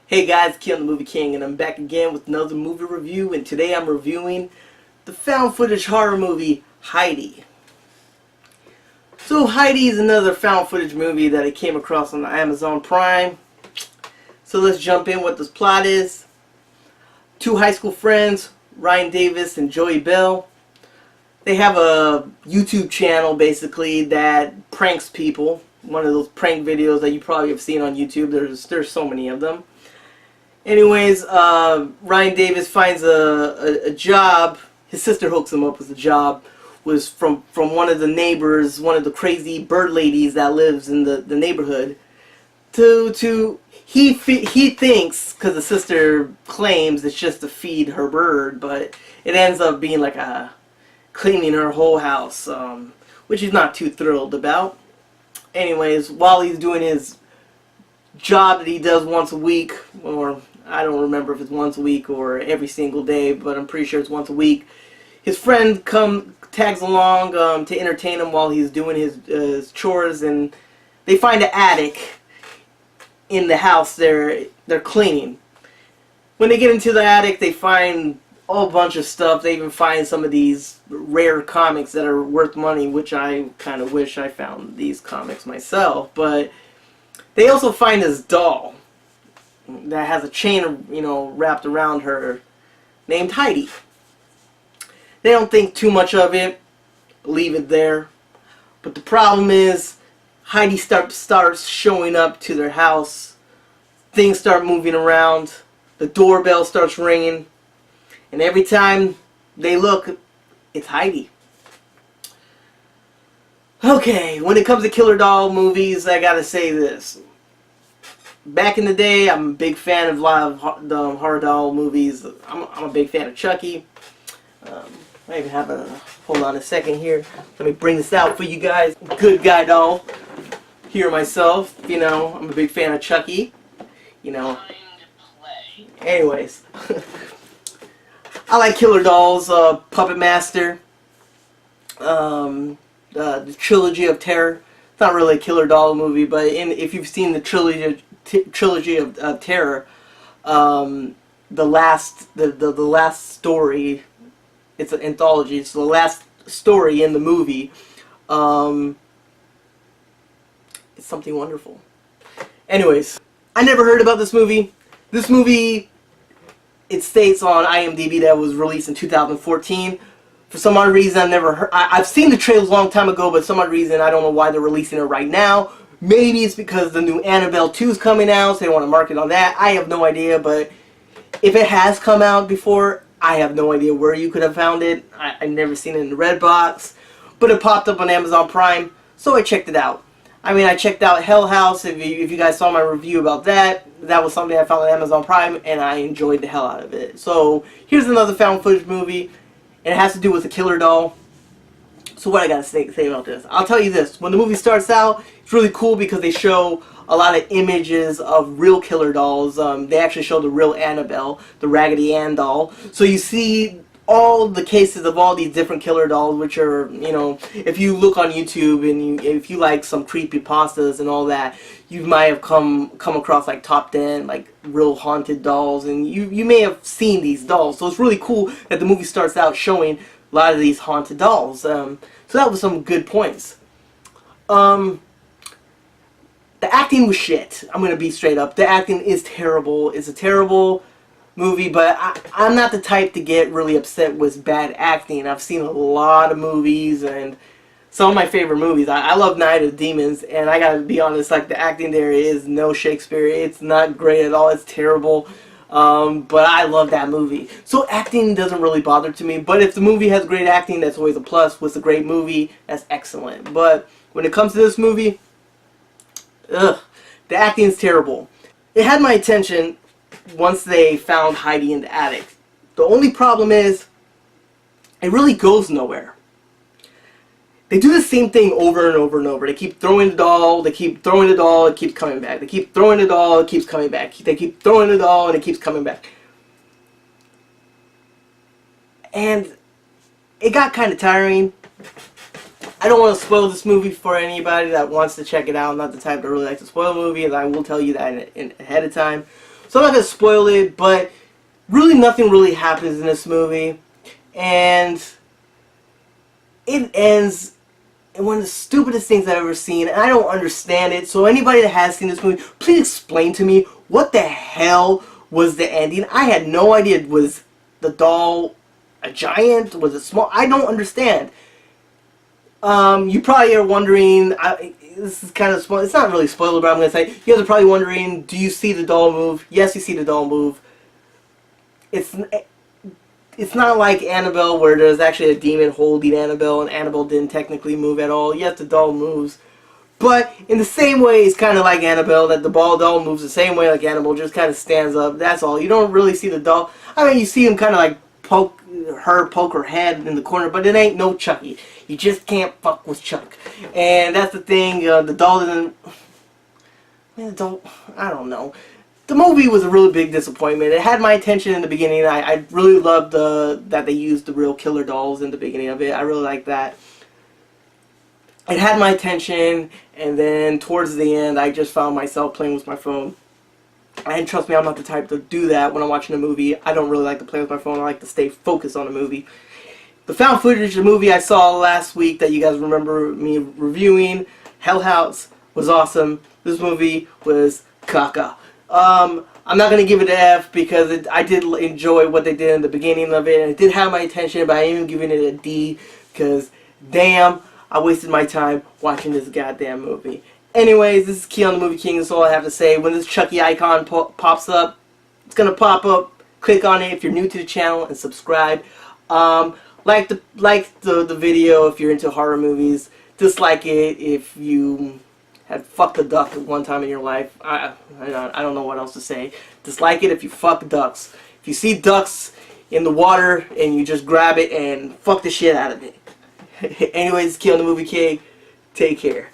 Hey guys, Kim the Movie King, and I'm back again with another movie review, and today I'm reviewing the found footage horror movie, Heidi. So Heidi is another found footage movie that I came across on Amazon Prime. So let's jump in what this plot is. Two high school friends, Ryan Davis and Joey Bell. They have a YouTube channel basically that pranks people. One of those prank videos that you probably have seen on YouTube. There's so many of them. Anyways, Ryan Davis finds a job. His sister hooks him up with a job. Was from one of the neighbors, one of the crazy bird ladies that lives in the neighborhood. He thinks, because the sister claims it's just to feed her bird, but it ends up being like a cleaning her whole house, which he's not too thrilled about. Anyways, while he's doing his job that he does once a week, or I don't remember if it's once a week or every single day, but I'm pretty sure it's once a week, his friend tags along to entertain him while he's doing his chores, and they find an attic in the house they're cleaning. When they get into the attic, they find a whole bunch of stuff. They even find some of these rare comics that are worth money, which I kind of wish I found these comics myself. But they also find this doll that has a chain, wrapped around her, named Heidi. They don't think too much of it, leave it there. But the problem is, Heidi starts showing up to their house. Things start moving around. The doorbell starts ringing. And every time they look, it's Heidi. Okay, when it comes to killer doll movies, I gotta say this. Back in the day, I'm a big fan of a lot of the horror doll movies. I'm a big fan of Chucky. I even have a... Hold on a second here. Let me bring this out for you guys. Good guy doll. Here myself. I'm a big fan of Chucky. Anyways. I like killer dolls. Puppet Master. The Trilogy of Terror. It's not really a killer doll movie, but if you've seen the Trilogy of Terror, the last story, it's an anthology, so the last story in the movie, it's something wonderful. Anyways, I never heard about this movie. This movie, it states on IMDb that it was released in 2014. For some odd reason, I've never heard. I've seen the trailers a long time ago, but some odd reason I don't know why they're releasing it right now. Maybe it's because the new Annabelle 2 is coming out, so they want to market on that. I have no idea, but if it has come out before, I have no idea where you could have found it. I've never seen it in the Redbox, but it popped up on Amazon Prime, so I checked it out. I checked out Hell House. If you guys saw my review about that, that was something I found on Amazon Prime, and I enjoyed the hell out of it. So here's another found footage movie, and it has to do with a killer doll. So what I gotta say about this? I'll tell you this. When the movie starts out, it's really cool because they show a lot of images of real killer dolls. They actually show the real Annabelle, the Raggedy Ann doll. So you see all the cases of all these different killer dolls, which are, if you look on YouTube and if you like some creepypastas and all that, you might have come across like top 10, like real haunted dolls, and you may have seen these dolls. So it's really cool that the movie starts out showing a lot of these haunted dolls. So that was some good points. The acting was shit. I'm going to be straight up. The acting is terrible. It's a terrible movie, but I'm not the type to get really upset with bad acting. I've seen a lot of movies, and some of my favorite movies. I love Night of the Demons, and I gotta be honest, like, the acting there is no Shakespeare. It's not great at all. It's terrible. But I love that movie. So acting doesn't really bother to me, but if the movie has great acting, that's always a plus. With a great movie, that's excellent. But when it comes to this movie, the acting is terrible. It had my attention once they found Heidi in the attic. The only problem is, it really goes nowhere. They do the same thing over and over and over. They keep throwing the doll, they keep throwing the doll, it keeps coming back. They keep throwing the doll, it keeps coming back. They keep throwing the doll, and it keeps coming back. And it got kind of tiring. I don't want to spoil this movie for anybody that wants to check it out. I'm not the type that really likes to spoil movies. I will tell you that ahead of time. So I'm not going to spoil it, but really nothing really happens in this movie. And it ends in one of the stupidest things I've ever seen, and I don't understand it. So anybody that has seen this movie, please explain to me what the hell was the ending. I had no idea. Was the doll a giant? Was it small? I don't understand. You probably are wondering, this is kind of spoil. It's not really spoiler, but I'm going to say, you guys are probably wondering, do you see the doll move? Yes, you see the doll move. It's not like Annabelle, where there's actually a demon holding Annabelle, and Annabelle didn't technically move at all. Yes, the doll moves. But in the same way, it's kind of like Annabelle, that the doll moves the same way like Annabelle, just kind of stands up. That's all. You don't really see the doll. I mean, you see him kind of like poke her head in the corner, but it ain't no Chucky. You just can't fuck with Chuck. And that's the thing. The doll didn't... Man, the doll... I don't know. The movie was a really big disappointment. It had my attention in the beginning. I really loved that they used the real killer dolls in the beginning of it. I really liked that. It had my attention, and then towards the end, I just found myself playing with my phone. And trust me, I'm not the type to do that when I'm watching a movie. I don't really like to play with my phone. I like to stay focused on a movie. The found footage movie I saw last week that you guys remember me reviewing, Hell House, was awesome. This movie was caca. I'm not going to give it an F because I did enjoy what they did in the beginning of it, and it did have my attention, but I am giving it a D because, damn, I wasted my time watching this goddamn movie. Anyways, this is Key on the Movie King. That's all I have to say. When this Chucky icon pops up, it's going to pop up. Click on it if you're new to the channel and subscribe. Like the video if you're into horror movies. Dislike it if you had fucked a duck at one time in your life. I don't know what else to say. Dislike it if you fuck ducks. If you see ducks in the water and you just grab it and fuck the shit out of it. Anyways, Key on the Movie King. Take care.